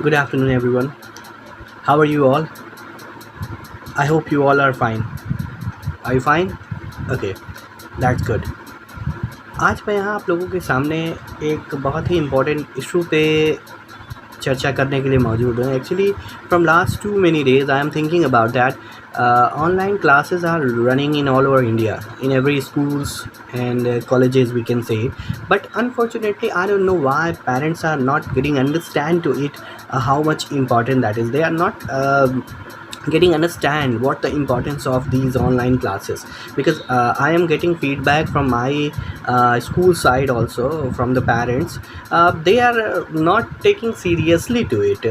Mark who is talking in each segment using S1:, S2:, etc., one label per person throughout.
S1: Good afternoon, everyone. How are you all? I hope you all are fine. Are you fine? Okay, that's good. आज मैं यहाँ आप लोगों के सामने एक बहुत ही इम्पोर्टेंट इशू पे चर्चा करने के लिए मौजूद हूँ. Actually from last too many days I am thinking about that. Online classes are running in all over India, in every schools and colleges we can say, but unfortunately I don't know why parents are not getting understand to it, how much important that is. They are not getting understand what the importance of these online classes, because I am getting feedback from my school side, also from the parents. They are not taking seriously to it.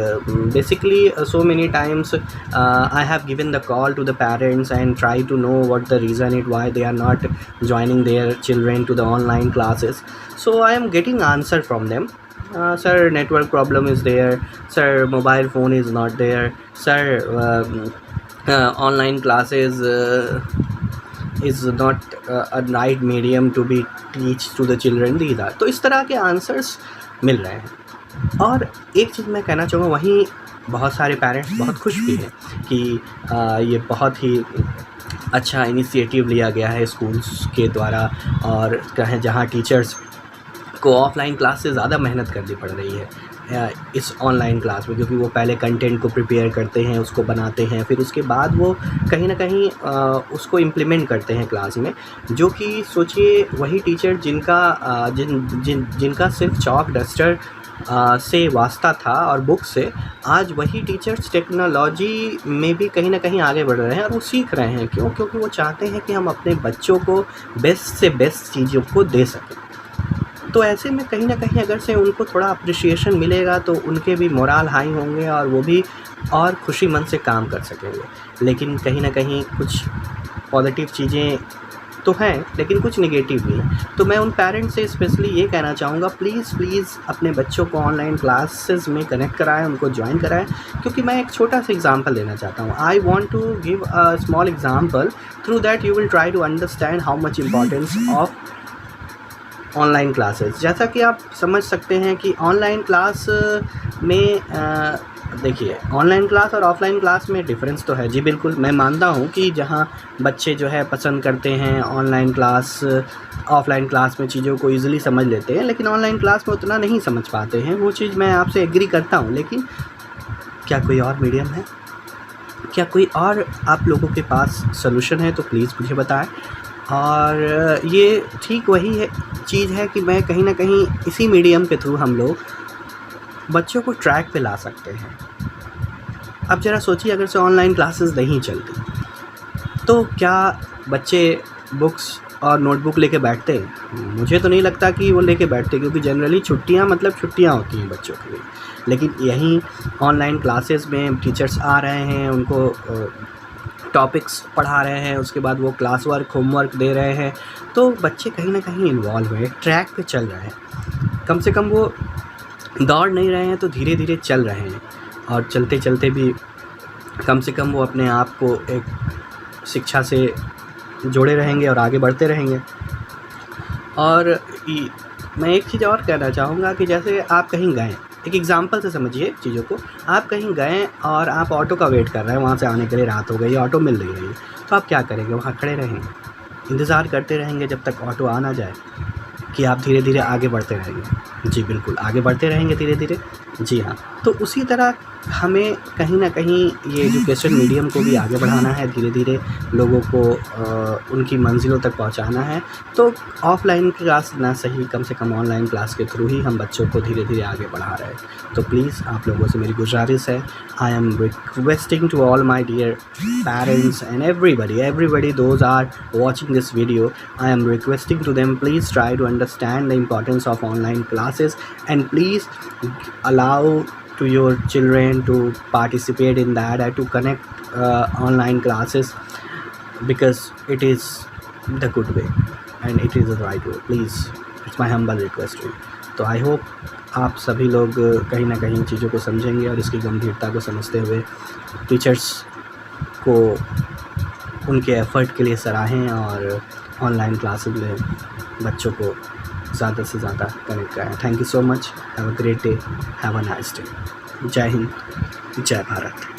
S1: Basically, so many times I have given the call to the parents and try to know what the reason is why they are not joining their children to the online classes. So I am getting answer from them. Sir, network problem is there. Sir, mobile phone is not there. Sir, online classes is not a right medium to be teach to the children. These are तो इस तरह के answers मिल रहे हैं. और एक चीज़ मैं कहना चाहूँगा, वहीं बहुत सारे पेरेंट्स बहुत खुश भी हैं कि ये बहुत ही अच्छा इनिशिएटिव लिया गया है स्कूल्स के द्वारा, और कहें जहाँ टीचर्स को ऑफलाइन क्लास से ज़्यादा मेहनत करनी पड़ रही है इस ऑनलाइन क्लास में, क्योंकि वो पहले कंटेंट को प्रिपेयर करते हैं, उसको बनाते हैं, फिर उसके बाद वो कहीं ना कहीं उसको इम्प्लीमेंट करते हैं क्लास में. जो कि सोचिए, वही टीचर जिनका सिर्फ चॉक डस्टर से वास्ता था और बुक से, आज वही टीचर्स टेक्नोलॉजी में भी कहीं ना कहीं आगे बढ़ रहे हैं और वो सीख रहे हैं. क्यों? क्योंकि वो चाहते हैं कि हम अपने बच्चों को बेस्ट से बेस्ट चीज़ों को दे सकें. तो ऐसे में कहीं ना कहीं अगर से उनको थोड़ा अप्रिशिएशन मिलेगा तो उनके भी मोराल हाई होंगे और वो भी और खुशी मन से काम कर सकेंगे. लेकिन कहीं ना कहीं कुछ पॉजिटिव चीज़ें तो हैं, लेकिन कुछ नेगेटिव भी हैं. तो मैं उन पेरेंट्स से स्पेशली ये कहना चाहूँगा, प्लीज़ अपने बच्चों को ऑनलाइन क्लासेस में कनेक्ट कराएं, उनको ज्वाइन कराएं. क्योंकि मैं एक छोटा सा एग्जांपल देना चाहता हूँ. I want to give a small example. Through that you will try to understand how much importance of online classes. जैसा कि आप समझ सकते हैं कि ऑनलाइन क्लास में देखिए, ऑनलाइन क्लास और ऑफ़लाइन क्लास में डिफरेंस तो है जी. बिल्कुल मैं मानता हूँ कि जहाँ बच्चे जो है पसंद करते हैं ऑनलाइन क्लास, ऑफ़लाइन क्लास में चीज़ों को ईज़िली समझ लेते हैं, लेकिन ऑनलाइन क्लास में उतना नहीं समझ पाते हैं. वो चीज़ मैं आपसे एग्री करता हूँ. लेकिन क्या कोई और मीडियम है? क्या कोई और आप लोगों के पास सॉल्यूशन है? तो प्लीज़ मुझे बताएं. और ये ठीक वही है चीज़ है कि मैं कहीं ना कहीं इसी मीडियम के थ्रू हम लोग बच्चों को ट्रैक पे ला सकते हैं. अब ज़रा सोचिए, अगर से ऑनलाइन क्लासेस नहीं चलती तो क्या बच्चे बुक्स और नोटबुक लेके बैठते? मुझे तो नहीं लगता कि वो लेके बैठते, क्योंकि जनरली छुट्टियां मतलब छुट्टियां होती हैं बच्चों के लिए. लेकिन यहीं ऑनलाइन क्लासेस में टीचर्स आ रहे हैं, उनको टॉपिक्स पढ़ा रहे हैं, उसके बाद वो क्लास वर्क होमवर्क दे रहे हैं, तो बच्चे कहीं ना कहीं इन्वॉल्व हैं, ट्रैक पे चल रहे हैं. कम से कम वो दौड़ नहीं रहे हैं तो धीरे धीरे चल रहे हैं, और चलते चलते भी कम से कम वो अपने आप को एक शिक्षा से जोड़े रहेंगे और आगे बढ़ते रहेंगे. और मैं एक चीज़ और कहना चाहूँगा कि जैसे आप कहीं गए, एक एग्ज़ाम्पल से समझिए चीज़ों को. आप कहीं गए और आप ऑटो का वेट कर रहे हैं, वहाँ से आने के लिए रात हो गई, ऑटो मिल नहीं रही, तो आप क्या करेंगे? वहाँ खड़े रहेंगे, इंतज़ार करते रहेंगे जब तक ऑटो आ ना जाए, कि आप धीरे धीरे आगे बढ़ते रहेंगे? जी बिल्कुल, आगे बढ़ते रहेंगे धीरे धीरे. जी हाँ. तो उसी तरह हमें कहीं ना कहीं ये एजुकेशन मीडियम को भी आगे बढ़ाना है, धीरे धीरे लोगों को उनकी मंजिलों तक पहुंचाना है. तो ऑफ़लाइन क्लास ना सही, कम से कम ऑनलाइन क्लास के थ्रू ही हम बच्चों को धीरे धीरे आगे बढ़ा रहे हैं. तो प्लीज़ आप लोगों से मेरी गुजारिश है, I am requesting to all my dear parents and everybody those are watching this video, I am requesting to them, please try to understand the importance of online classes, and please allow to your children to participate in that and to connect online classes, because it is the good way and it is the right way. Please, it's my humble request to you. तो I hope आप सभी लोग कहीं ना कहीं चीज़ों को समझेंगे और इसकी गंभीरता को समझते हुए टीचर्स को उनके एफ़र्ट के लिए सराहें और ऑनलाइन क्लासेस में बच्चों को ज़्यादा से ज़्यादा कनेक्ट कराएं. Thank you so much. Have a great day. Have a nice day. जय हिंद, जय भारत।